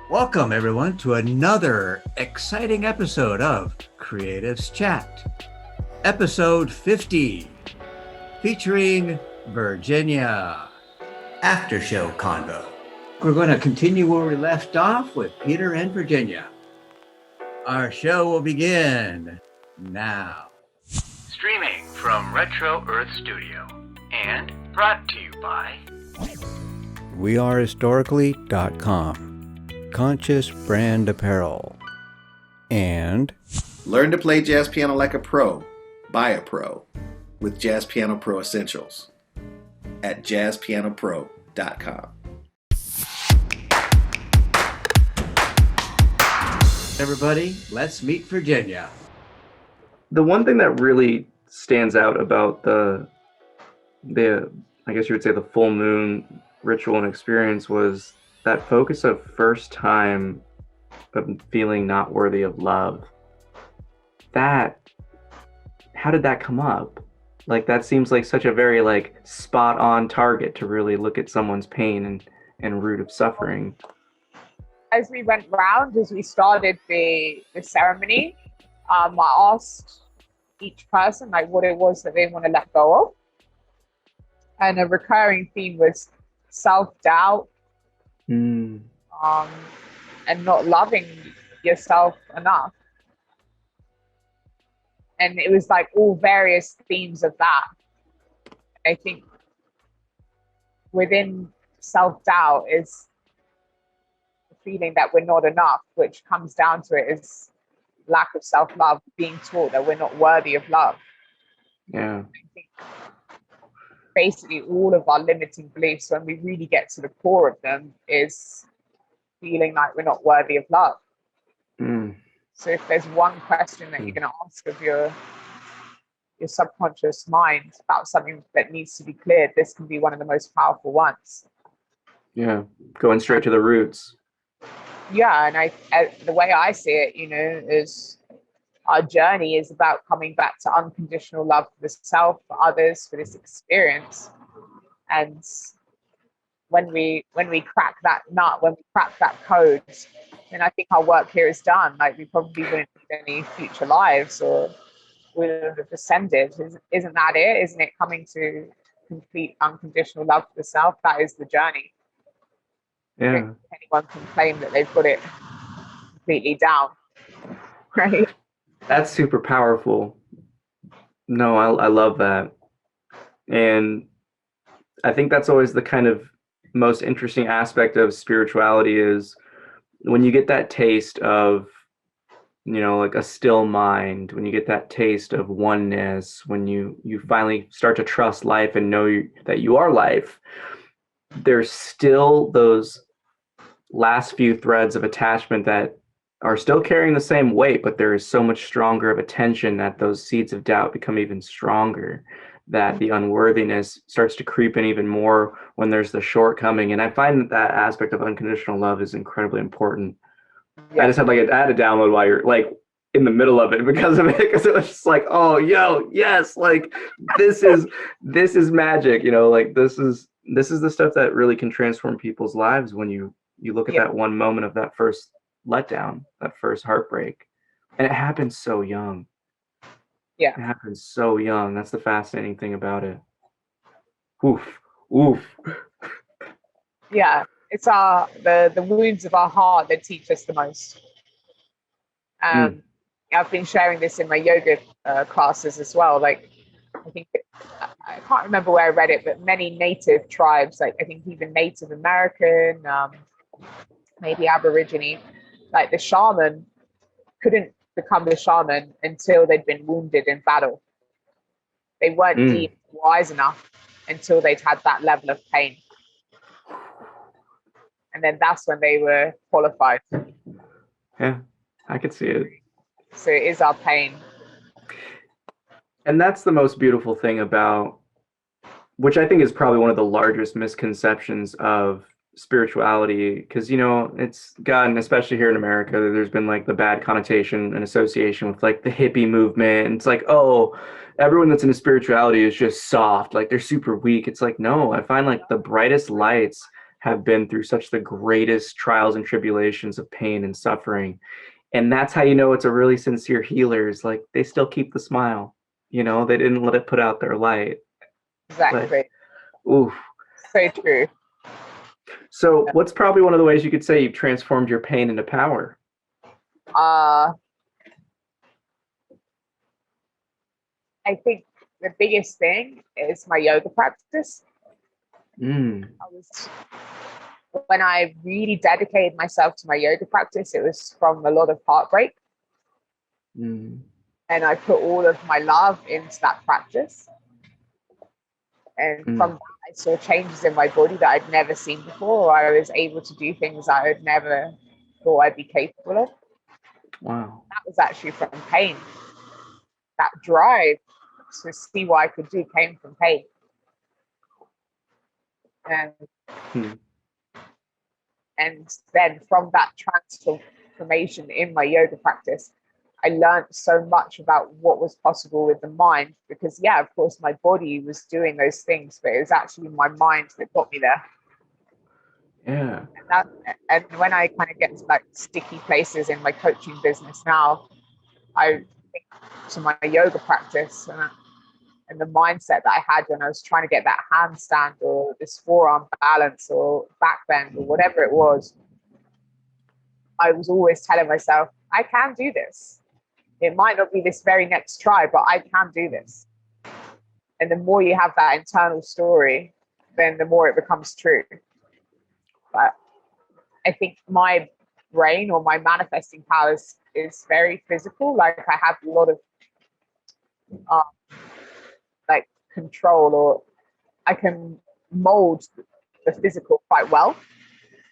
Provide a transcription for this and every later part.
Welcome, everyone, to another exciting episode of Creatives Chat, episode 50, featuring Virginia. After show Convo. We're going to continue where we left off with Peter and Virginia. Our show will begin now. Streaming from Retro Earth Studio and brought to you by wearehistorically.com, Conscious Brand Apparel, and Learn to play jazz piano like a pro, by a pro, with Jazz Piano Pro Essentials at jazzpianopro.com. everybody, let's meet Virginia. The one thing that really stands out about the I guess you would say the full moon ritual and experience was that focus of first time of feeling not worthy of love. How did that come up? Like, that seems like such a very spot on target to really look at someone's pain and root of suffering. As we went round, as we started the ceremony, I asked each person what it was that they want to let go of. And a recurring theme was self-doubt, and not loving yourself enough. And it was all various themes of that. I think within self-doubt is the feeling that we're not enough, which comes down to it is lack of self-love, being taught that we're not worthy of love. Yeah. I think basically all of our limiting beliefs, when we really get to the core of them, is feeling like we're not worthy of love. So if there's one question that you're going to ask of your subconscious mind about something that needs to be cleared, this can be one of the most powerful ones. Yeah, going straight to the roots. Yeah, and the way I see it, is our journey is about coming back to unconditional love for the self, for others, for this experience. And when we crack that nut, when we crack that code, then I think our work here is done. We probably wouldn't need any future lives, or we would have ascended. Isn't that it? Isn't it coming to complete unconditional love for the self? That is the journey. Yeah. Anyone can claim that they've got it completely down, right? That's super powerful. No, I love that. And I think that's always the kind of most interesting aspect of spirituality is when you get that taste of, a still mind, when you get that taste of oneness, when you finally start to trust life and know that you are life, there's still those last few threads of attachment that are still carrying the same weight, but there is so much stronger of attention that those seeds of doubt become even stronger, that the unworthiness starts to creep in even more when there's the shortcoming. And I find that aspect of unconditional love is incredibly important. Yeah. I just had I had to download while you're in the middle of it because of it, because it was just oh, yo, yes, this is magic, this is the stuff that really can transform people's lives when you look at that one moment of that first letdown, that first heartbreak. And it happens so young. Yeah. It happens so young. That's the fascinating thing about it. Oof. Yeah. It's the wounds of our heart that teach us the most. I've been sharing this in my yoga classes as well. I think I can't remember where I read it, but many native tribes, I think even Native American, maybe Aborigine, the shaman couldn't become the shaman until they'd been wounded in battle. They weren't deemed wise enough until they'd had that level of pain. And then that's when they were qualified. Yeah, I could see it. So it is our pain. And that's the most beautiful thing about, which I think is probably one of the largest misconceptions of spirituality, because it's gotten, especially here in America, there's been the bad connotation and association with the hippie movement, and it's oh, everyone that's into spirituality is just soft, they're super weak. It's no, I find the brightest lights have been through such the greatest trials and tribulations of pain and suffering. And that's how you know it's a really sincere healer, is like they still keep the smile. You know, they didn't let it put out their light. Exactly. But, oof. So true. So what's probably one of the ways you could say you've transformed your pain into power? I think the biggest thing is my yoga practice. When I really dedicated myself to my yoga practice, it was from a lot of heartbreak. And I put all of my love into that practice. And from that, I saw changes in my body that I'd never seen before. I was able to do things I had never thought I'd be capable of. Wow. That was actually from pain. That drive to see what I could do came from pain. And then from that transformation in my yoga practice, I learned so much about what was possible with the mind, because of course my body was doing those things, but it was actually my mind that got me there. And when I kind of get to like sticky places in my coaching business now, I think to my yoga practice and the mindset that I had when I was trying to get that handstand or this forearm balance or back bend or whatever it was. I was always telling myself, I can do this. It might not be this very next try, but I can do this. And the more you have that internal story, then the more it becomes true. But I think my brain or my manifesting powers is very physical. Like I have a lot of like control, or I can mold the physical quite well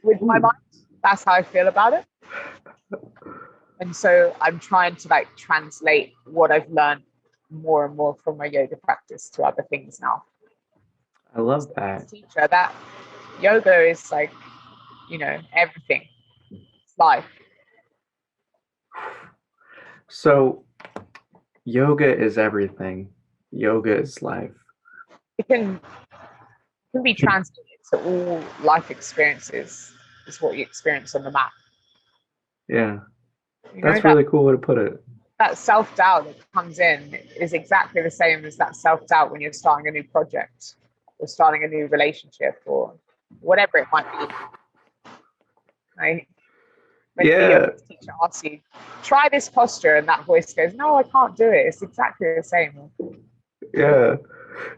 with my mind. That's how I feel about it. And so I'm trying to like translate what I've learned more and more from my yoga practice to other things now. I love that. Teacher, that yoga is like, you know, everything. It's life. So yoga is everything. Yoga is life. It can be translated to all life experiences, is what you experience on the mat. Yeah. You know, that's really cool way to put it. That self-doubt that comes in is exactly the same as that self-doubt when you're starting a new project or starting a new relationship or whatever it might be. Right? When the yoga teacher asks you, try this posture, and that voice goes, no, I can't do it. It's exactly the same. Yeah.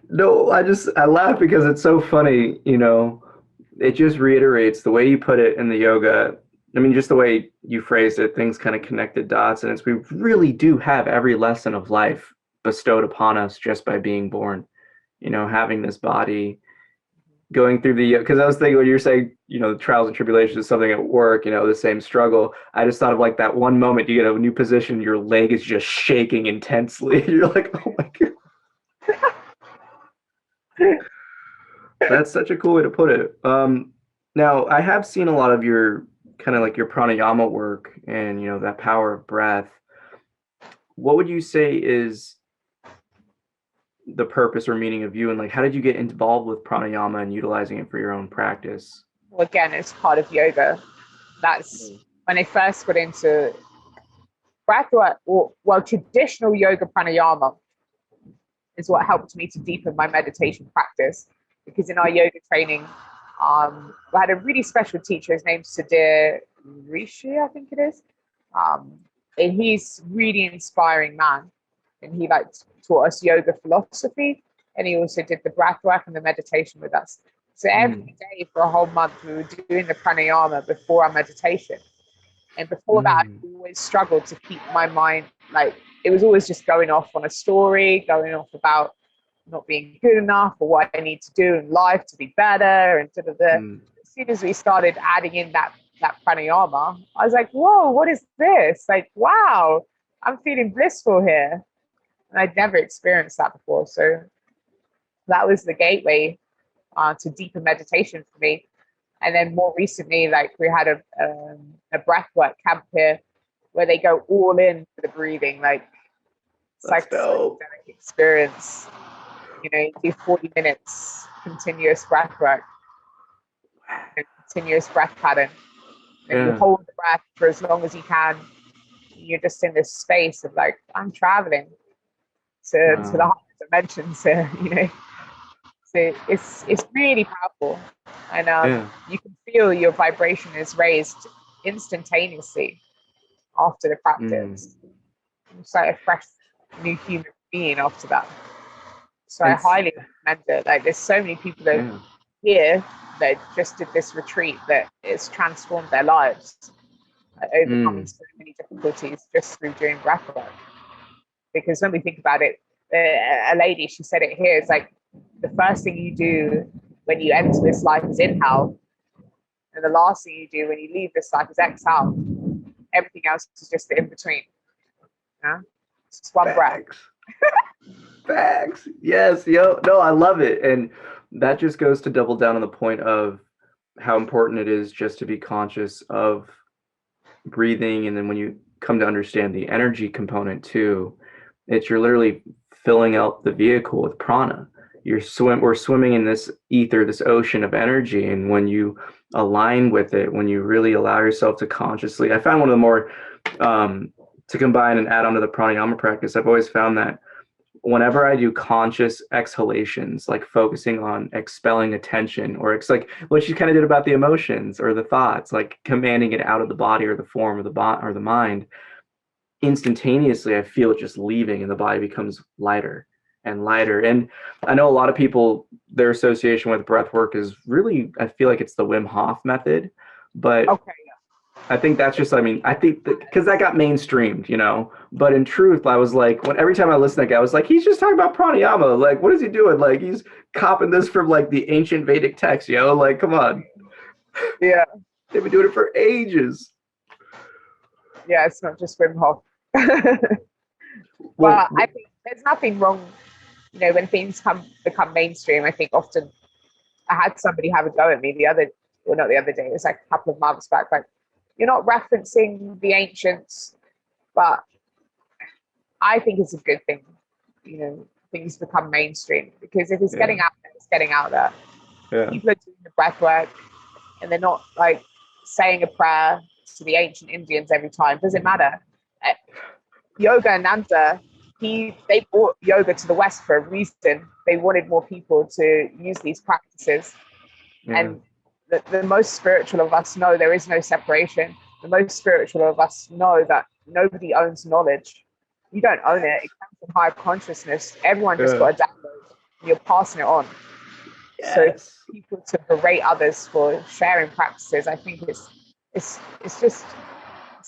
No, I laugh because it's so funny, you know. It just reiterates the way you put it in the yoga. I mean, just the way you phrased it, things kind of connected dots. And we really do have every lesson of life bestowed upon us just by being born, you know, having this body, going through because I was thinking when you're saying, you know, the trials and tribulations is something at work, you know, the same struggle. I just thought of like that one moment you get a new position, your leg is just shaking intensely. You're like, oh my God. That's such a cool way to put it. Now, I have seen a lot of your kind of like your pranayama work and, you know, that power of breath. What would you say is the purpose or meaning of you, and like how did you get involved with pranayama and utilizing it for your own practice? Well, again, it's part of yoga. That's when I first got into breathwork, well, traditional yoga pranayama is what helped me to deepen my meditation practice, because in our yoga training, I had a really special teacher. His name's Sudhir Rishi, I think it is. And he's really inspiring man. And he like taught us yoga philosophy. And he also did the breath work and the meditation with us. So every day for a whole month, we were doing the pranayama before our meditation. And before that, I always struggled to keep my mind, like, it was always just going off on a story, going off about not being good enough or what I need to do in life to be better and As soon as we started adding in that pranayama, I was like, whoa, what is this? Like, wow, I'm feeling blissful here. And I'd never experienced that before. So that was the gateway to deeper meditation for me. And then more recently, like we had a breathwork camp here where they go all in for the breathing, like it's like a psychedelic experience. You know, you do 40 minutes continuous breathwork. a continuous breath pattern. And you Yeah. hold the breath for as long as you can. You're just in this space of like, I'm traveling to the Wow. higher dimensions, you know. So it's really powerful, and Yeah. you can feel your vibration is raised instantaneously after the Mm. practice. It's like a fresh new human being after that. So I It's highly recommend it. Like there's so many people that yeah. here that just did this retreat that it's transformed their lives, like, overcoming Mm. so many difficulties just through doing breathwork. Because when we think about it, a lady, she said it here, it's like the first thing you do when you enter this life is inhale, and the last thing you do when you leave this life is exhale. Everything else is just the in between. Yeah? It's just one breath. Facts. Facts. Yes, yo. No, I love it. And that just goes to double down on the point of how important it is just to be conscious of breathing. And then when you come to understand the energy component too, it's you're literally filling out the vehicle with prana. We're swimming in this ether, this ocean of energy. And when you align with it, when you really allow yourself to consciously, I found one of the more to combine and add on to the pranayama practice, I've always found that whenever I do conscious exhalations, like focusing on expelling attention, or it's like what you kind of did about the emotions or the thoughts, like commanding it out of the body or the form of the or the mind, instantaneously I feel it just leaving and the body becomes lighter and lighter. And I know a lot of people, their association with breath work is really, I feel like it's the Wim Hof method, but Okay. I think that's just, I mean, I think that because that got mainstreamed, you know, but in truth, I was like, when every time I listen to that guy, I was like, he's just talking about pranayama. Like, what is he doing? Like, he's copying this from like the ancient Vedic text, you know, like, come on. Yeah. They've been doing it for ages. Yeah, it's not just Wim Hof. Well, But I think there's nothing wrong, you know, when things become mainstream. I think often I had somebody have a go at me not the other day, it was like a couple of months back, like, you're not referencing the ancients, but I think it's a good thing, you know, things become mainstream, because if it's getting out there, it's getting out there. yeah. People are doing the breath work and they're not like saying a prayer to the ancient Indians every time. Doesn't matter. Yoga Nanda, they brought yoga to the West for a reason. They wanted more people to use these practices. Yeah. And the most spiritual of us know there is no separation. The most spiritual of us know that nobody owns knowledge. You don't own it. It comes from higher consciousness. Everyone just got a download. You're passing it on. So Yes. people to berate others for sharing practices, I think it's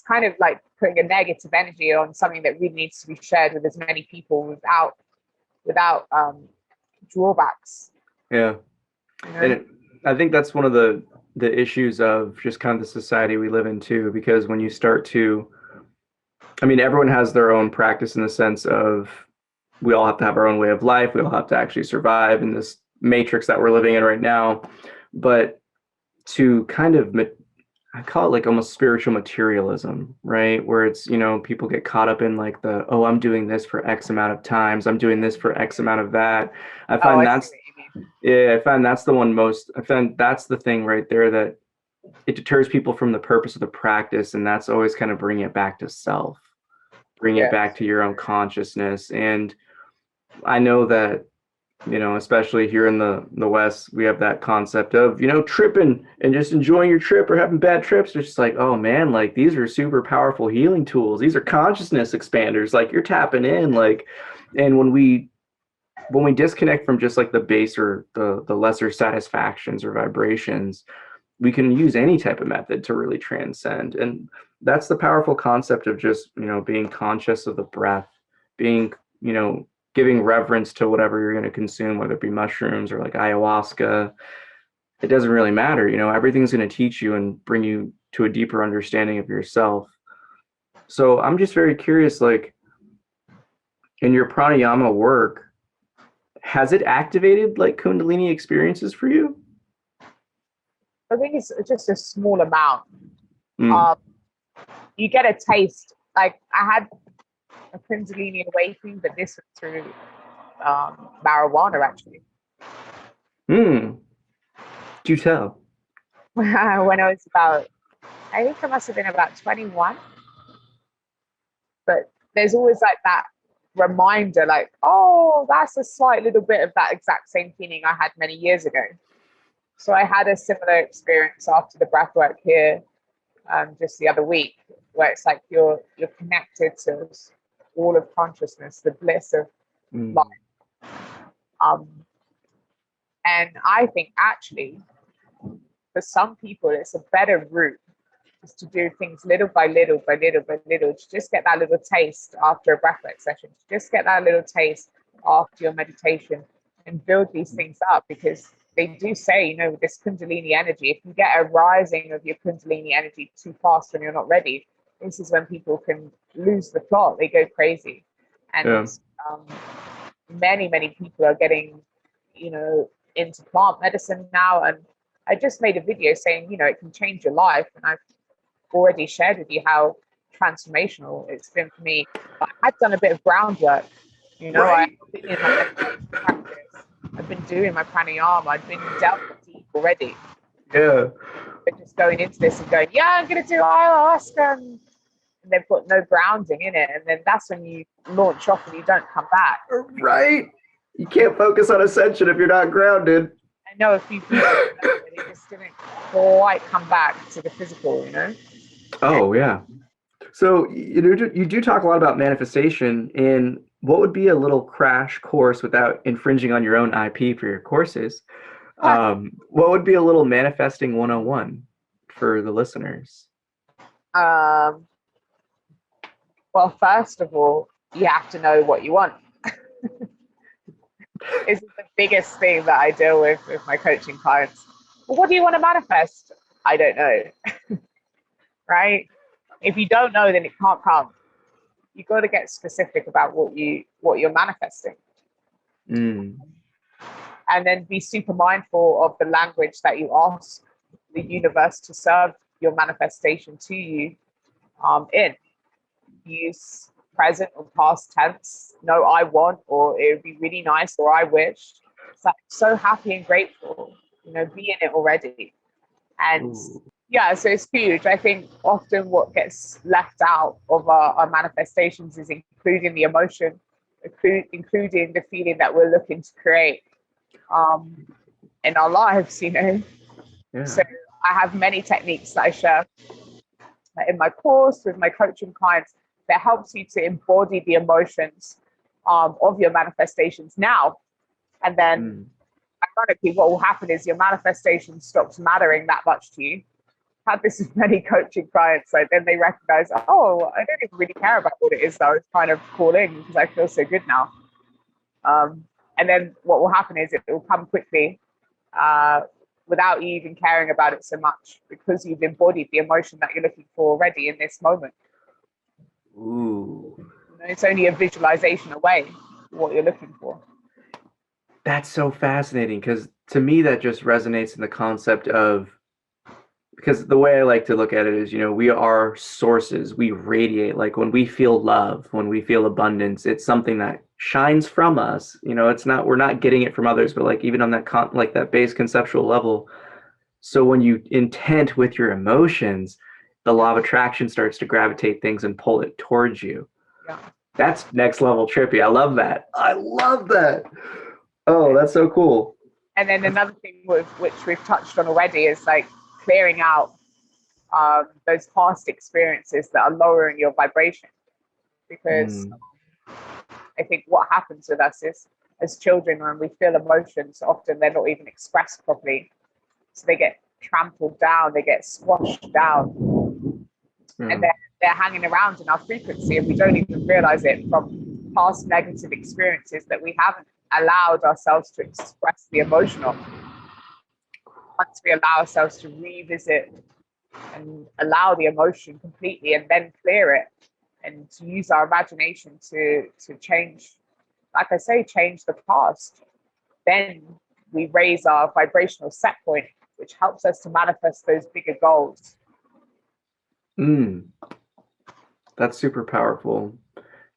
kind of like putting a negative energy on something that really needs to be shared with as many people without drawbacks. Yeah. You know? And I think that's one of the issues of just kind of the society we live in too, because when you start to, I mean, everyone has their own practice in the sense of we all have to have our own way of life. We all have to actually survive in this matrix that we're living in right now. But to kind of, I call it like almost spiritual materialism, right? Where it's, you know, people get caught up in like oh, I'm doing this for X amount of times. I'm doing this for X amount of that. I find that's the one most, I find that's the thing right there that it deters people from the purpose of the practice. And that's always kind of bringing it back to self, bringing it back to your own consciousness. And I know that, you know, especially here in the West, we have that concept of, you know, tripping and just enjoying your trip or having bad trips. It's just like, oh man, like these are super powerful healing tools. These are consciousness expanders. Like you're tapping in, like, and when we disconnect from just like the base or the lesser satisfactions or vibrations, we can use any type of method to really transcend. And that's the powerful concept of just, you know, being conscious of the breath, being, you know, giving reverence to whatever you're going to consume, whether it be mushrooms or like ayahuasca. It doesn't really matter. You know, everything's going to teach you and bring you to a deeper understanding of yourself. So I'm just very curious, like in your pranayama work, has it activated like Kundalini experiences for you? I think it's just a small amount. Mm. You get a taste. Like I had a Kundalini awakening, but this was through marijuana actually. Do tell. when I was about, I think I must have been about 21. But there's always like that reminder, like, oh, that's a slight little bit of that exact same feeling I had many years ago. So I had a similar experience after the breathwork here just the other week, where it's like you're connected to all of consciousness, the bliss of life. And I think actually, for some people, it's a better route is to do things little by little by little by little, to just get that little taste after a breathwork session, to just get that little taste after your meditation and build these things up, because they do say, you know, with this Kundalini energy, if you get a rising of your Kundalini energy too fast when you're not ready, this is when people can lose the plot. They go crazy. And many people are getting, you know, into plant medicine now. And I just made a video saying, you know, it can change your life. And I've already shared with you how transformational it's been for me. I've done a bit of groundwork, you know, Right. I've been in my meditation practice, I've been doing my pranayama, I've been delving deep already. Yeah. But just going into this and going, yeah, I'm going to do ayahuasca, and they've got no grounding in it. And then that's when you launch off and you don't come back. Right. You can't focus on ascension if you're not grounded. I know a few people that they just didn't quite come back to the physical, you know? Oh, yeah. So you do talk a lot about manifestation, and what would be a little crash course without infringing on your own IP for your courses? What would be a little manifesting 101 for the listeners? Well, first of all, you have to know what you want. It's the biggest thing that I deal with my coaching clients. Well, what do you want to manifest? I don't know. Right? If you don't know, then it can't come. You got to get specific about what you're manifesting. And then be super mindful of the language that you ask the universe to serve your manifestation to you in. Use present or past tense. No, I want, or it would be really nice, or I wish. It's like, so happy and grateful, you know, be in it already. And yeah, so it's huge. I think often what gets left out of our manifestations is including the emotion, including the feeling that we're looking to create in our lives, you know. Yeah. So I have many techniques that I share in my course with my coaching clients that helps you to embody the emotions of your manifestations now. And then ironically, what will happen is your manifestation stops mattering that much to you. I've had this with many coaching clients, like then they recognize, oh, I don't even really care about what it is that I was kind of calling because I feel so good now. And then what will happen is it will come quickly without you even caring about it so much, because you've embodied the emotion that you're looking for already in this moment. Ooh. It's only a visualization away what you're looking for. That's so fascinating, because to me that just resonates in the concept of, because the way I like to look at it is, you know, we are sources, we radiate. Like when we feel love, when we feel abundance, it's something that shines from us. You know, it's not, we're not getting it from others, but like even on that like that base conceptual level. So when you intent with your emotions, the law of attraction starts to gravitate things and pull it towards you. Yeah. That's next level trippy. I love that. I love that. Oh, that's so cool. And then another thing which we've touched on already is like clearing out those past experiences that are lowering your vibration. Because I think what happens with us is, as children, when we feel emotions, often they're not even expressed properly. So they get trampled down, they get squashed down. And they're hanging around in our frequency, and we don't even realize it from past negative experiences that we haven't allowed ourselves to express the emotion of. Once we allow ourselves to revisit and allow the emotion completely and then clear it, and to use our imagination to change, like I say, change the past, then we raise our vibrational set point, which helps us to manifest those bigger goals. That's super powerful,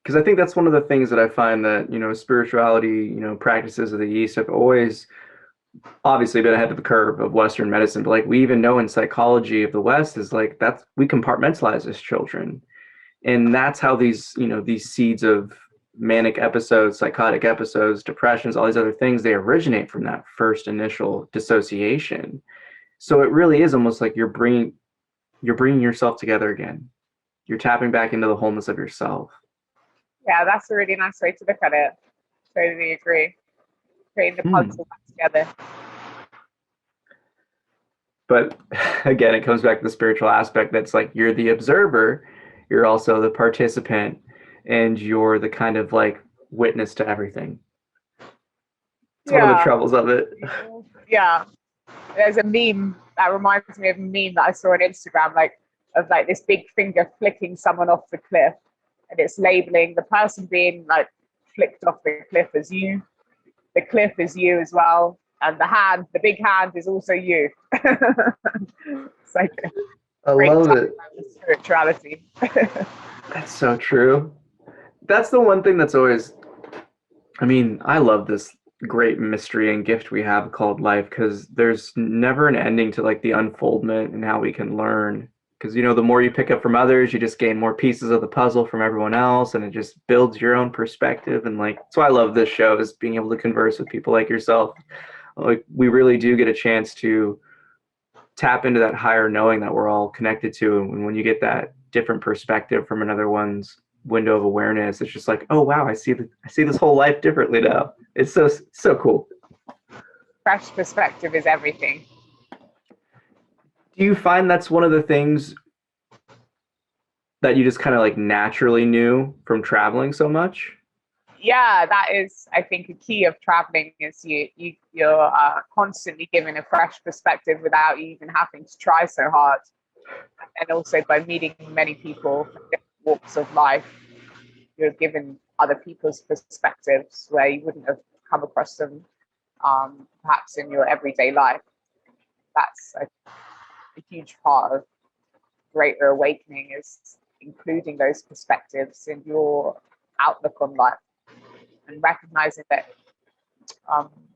because I think that's one of the things that I find that, you know, spirituality, you know, practices of the East have always obviously been ahead of the curve of Western medicine, but like we even know in psychology of the West is like that's we compartmentalize as children. And that's how these, you know, these seeds of manic episodes, psychotic episodes, depressions, all these other things, they originate from that first initial dissociation. So it really is almost like you're bringing yourself together again. You're tapping back into the wholeness of yourself. Yeah, that's a really nice way to look at it. Totally agree. Putting the puzzle back together. But again, it comes back to the spiritual aspect that's like you're the observer, you're also the participant, and you're the kind of like witness to everything. It's one of the troubles of it. Yeah. There's a meme that reminds me of a meme that I saw on Instagram, like of like this big finger flicking someone off the cliff, and it's labeling the person being like flicked off the cliff as you, the cliff is you as well, and the big hand is also you. It's like I love it. Spirituality. That's so true. That's the one thing that's always, I mean, I love this great mystery and gift we have called life because there's never an ending to like the unfoldment and how we can learn. Because, you know, the more you pick up from others, you just gain more pieces of the puzzle from everyone else, and it just builds your own perspective. And like, that's why I love this show, is being able to converse with people like yourself. Like, we really do get a chance to tap into that higher knowing that we're all connected to. And when you get that different perspective from another one's window of awareness, it's just like, oh wow, I see this whole life differently now. It's so cool. Fresh perspective is everything. Do you find that's one of the things that you just kind of like naturally knew from traveling so much? Yeah, that is, I think, a key of traveling is you're constantly given a fresh perspective without you even having to try so hard. And also by meeting many people from different walks of life, you're given other people's perspectives where you wouldn't have come across them perhaps in your everyday life. That's a huge part of greater awakening, is including those perspectives in your outlook on life, and recognizing that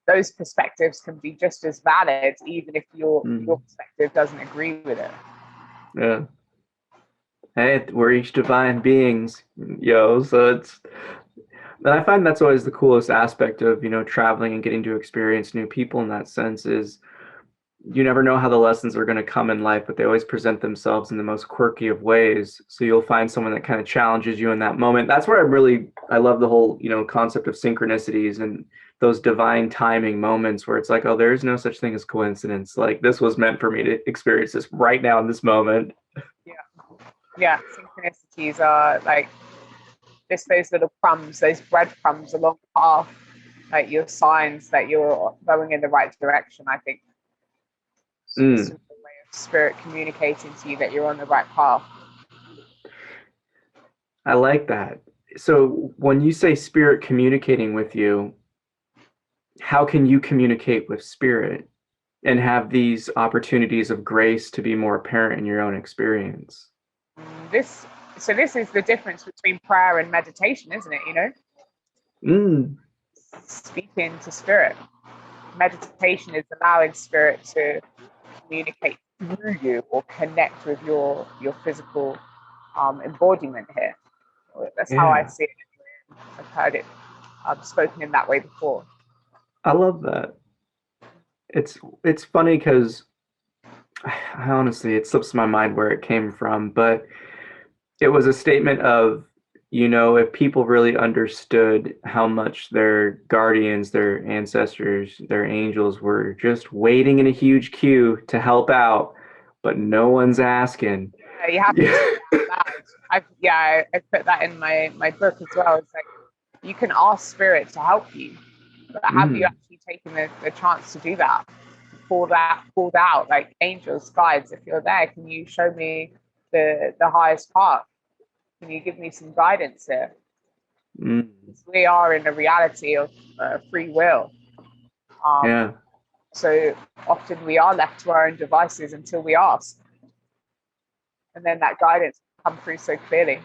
those perspectives can be just as valid even if your perspective doesn't agree with it. Yeah. Hey, we're each divine beings, yo. So it's, and I find that's always the coolest aspect of, you know, traveling and getting to experience new people in that sense is you never know how the lessons are going to come in life, but they always present themselves in the most quirky of ways. So you'll find someone that kind of challenges you in that moment. That's where I love the whole, you know, concept of synchronicities and those divine timing moments where it's like, oh, there is no such thing as coincidence. Like, this was meant for me to experience this right now in this moment. Yeah, synchronicities are like just those little crumbs, those breadcrumbs along the path, like your signs that you're going in the right direction, I think. It's a way of spirit communicating to you that you're on the right path. I like that. So when you say spirit communicating with you, how can you communicate with spirit and have these opportunities of grace to be more apparent in your own experience? This is the difference between prayer and meditation, isn't it? You know, speaking to spirit. Meditation is allowing spirit to communicate through you or connect with your physical embodiment here. That's how I see it. I've heard it spoken in that way before. I love that. It's funny because I honestly, it slips my mind where it came from, but it was a statement of, you know, if people really understood how much their guardians, their ancestors, their angels were just waiting in a huge queue to help out, but no one's asking. Yeah, you have to do that. I put that in my book as well. It's like you can ask spirit to help you, but have you actually taken the chance to do that? Pulled out like angels, guides. If you're there, can you show me the highest path? Can you give me some guidance here? We are in a reality of free will. So often we are left to our own devices until we ask. And then that guidance will come through so clearly.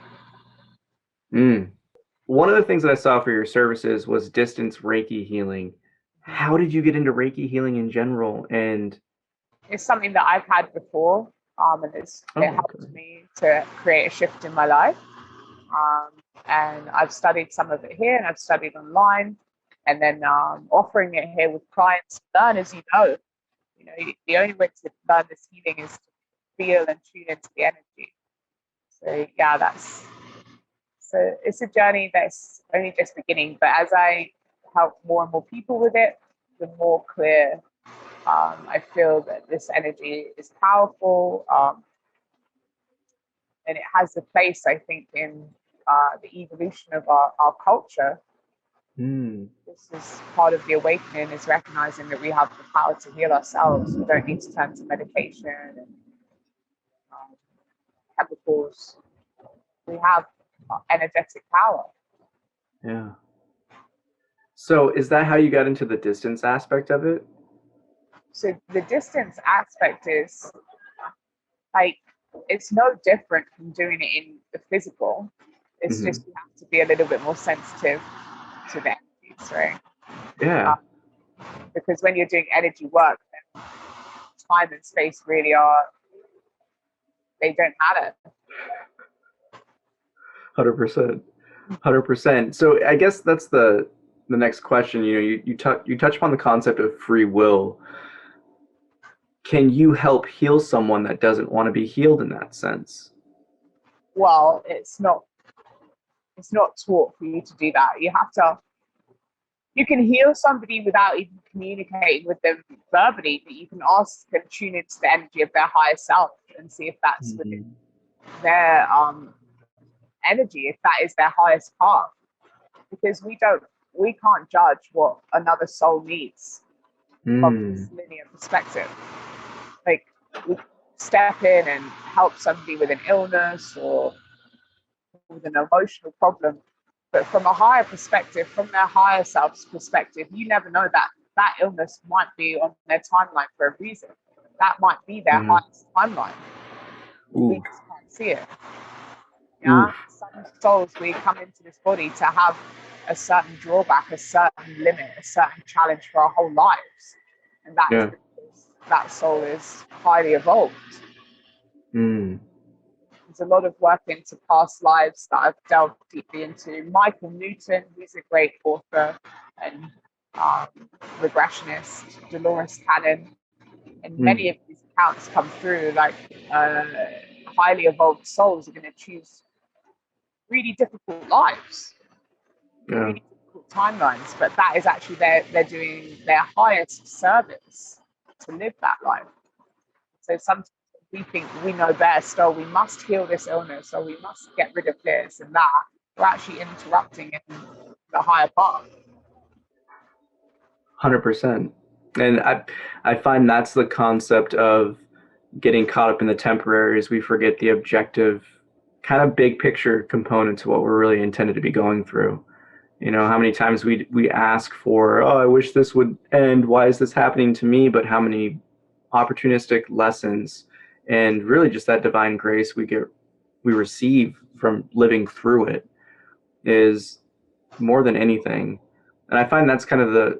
One of the things that I saw for your services was distance Reiki healing. how did you get into Reiki healing in general? And It's something that I've had before, and it helped okay. me to create a shift in my life. Um, and I've studied some of it here, and I've studied online, and then offering it here with clients to learn. As you know, the only way to learn this healing is to feel and tune into the energy. So yeah, so it's a journey that's only just beginning. But as I help more and more people with it, the more clear I feel that this energy is powerful, and it has a place, I think, in the evolution of our culture. This is part of the awakening, is recognizing that we have the power to heal ourselves. We don't need to turn to medication and chemicals. We have energetic power. Yeah. So is that how you got into the distance aspect of it? So the distance aspect is like, it's no different from doing it in the physical. It's just you have to be a little bit more sensitive to the energies, right? Yeah. Because when you're doing energy work, then time and space really they don't matter. 100%. 100%. So I guess that's the next question. You touch upon the concept of free will. Can you help heal someone that doesn't want to be healed in that sense? Well, it's not taught for you to do that. You can heal somebody without even communicating with them verbally, but you can ask and tune into the energy of their higher self and see if that's within their energy, if that is their highest path. Because we can't judge what another soul needs from this linear perspective. Like, we step in and help somebody with an illness or with an emotional problem, but from a higher perspective, from their higher self's perspective, you never know that illness might be on their timeline for a reason. That might be their highest timeline. We just can't see it. Yeah. Some souls, we come into this body to have a certain drawback, a certain limit, a certain challenge for our whole lives, and that is because that soul is highly evolved. There's a lot of work into past lives that I've delved deeply into. Michael Newton, he's a great author and regressionist, Dolores Cannon, and many of these accounts come through, like highly evolved souls are going to choose really difficult lives, really difficult timelines, but that is actually they're doing their highest service to live that life. So sometimes we think we know best, or we must heal this illness, or we must get rid of this and that. We're actually interrupting in the higher path. 100%. And I find that's the concept of getting caught up in the temporaries. We forget the objective, kind of big picture component to what we're really intended to be going through. How many times we ask for, oh, I wish this would end. Why is this happening to me? But how many opportunistic lessons and really just that divine grace we receive from living through it is more than anything. And I find that's kind of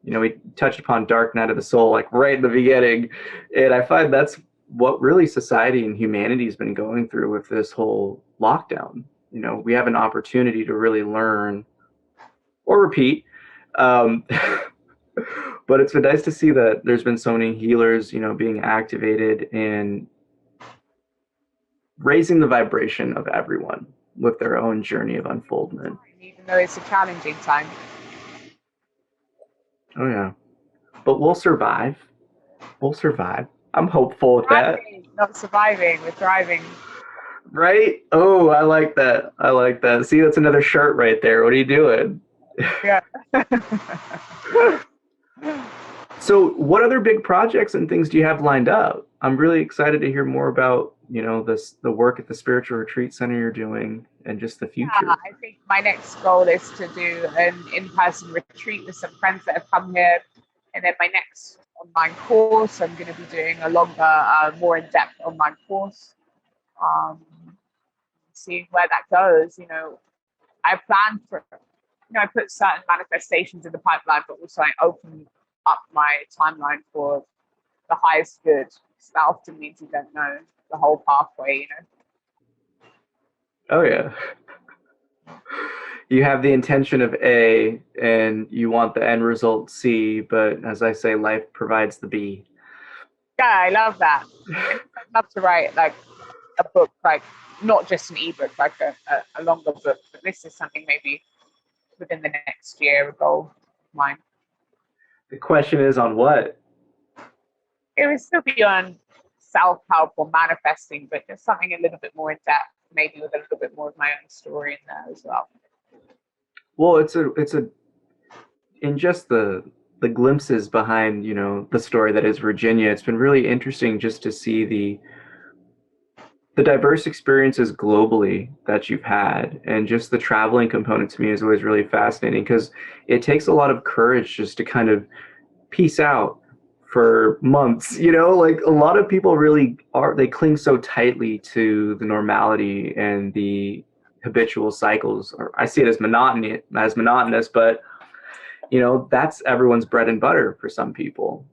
we touched upon dark night of the soul, like right in the beginning. And I find that's what really society and humanity has been going through with this whole lockdown. We have an opportunity to really learn or repeat. But it's been nice to see that there's been so many healers, being activated and raising the vibration of everyone with their own journey of unfoldment. Even though it's a challenging time. Oh, yeah. But we'll survive. We'll survive. I'm hopeful with that. Not surviving, we're thriving. Right? Oh, I like that. I like that. See, that's another shirt right there. What are you doing? Yeah. So what other big projects and things do you have lined up? I'm really excited to hear more about, the work at the Spiritual Retreat Center you're doing and just the future. Yeah, I think my next goal is to do an in-person retreat with some friends that have come here. And then my next online course, I'm going to be doing a longer, more in-depth online course. Seeing where that goes, I plan for I put certain manifestations in the pipeline, but also I open up my timeline for the highest good. So that often means you don't know the whole pathway, Oh yeah. You have the intention of A and you want the end result C, but as I say, life provides the B. Yeah, I love that. I'd love to write like a book, like not just an ebook, like a longer book, but this is something maybe within the next year, a goal of mine. The question is on what? It would still be on self-help or manifesting, but just something a little bit more in depth, maybe with a little bit more of my own story in there as well. Well, it's in just the glimpses behind, the story that is Virginia, it's been really interesting just to see the diverse experiences globally that you've had, and just the traveling component to me is always really fascinating because it takes a lot of courage just to kind of peace out for months, like a lot of people really they cling so tightly to the normality and the habitual cycles, or I see it as monotonous, but that's everyone's bread and butter for some people.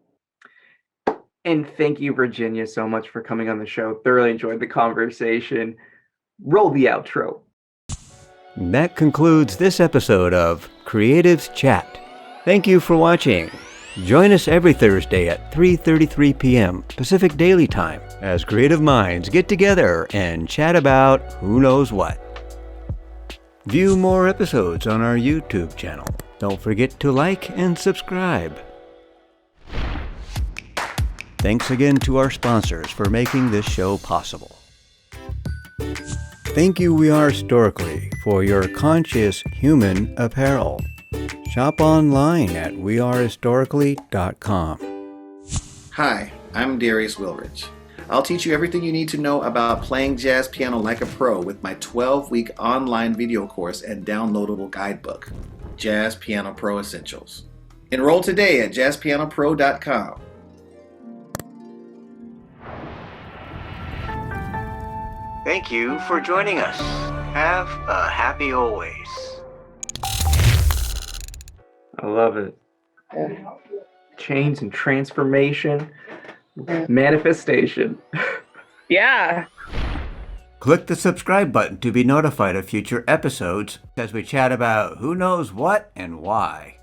And thank you, Virginia, so much for coming on the show. Thoroughly enjoyed the conversation. Roll the outro. That concludes this episode of Creatives Chat. Thank you for watching. Join us every Thursday at 3:33 p.m. Pacific Daily Time as creative minds get together and chat about who knows what. View more episodes on our YouTube channel. Don't forget to like and subscribe. Thanks again to our sponsors for making this show possible. Thank you, We Are Historically, for your conscious human apparel. Shop online at wearehistorically.com. Hi, I'm Darius Wilrich. I'll teach you everything you need to know about playing jazz piano like a pro with my 12-week online video course and downloadable guidebook, Jazz Piano Pro Essentials. Enroll today at jazzpianopro.com. Thank you for joining us. Have a happy always. I love it. Change and transformation, manifestation. Yeah. Click the subscribe button to be notified of future episodes as we chat about who knows what and why.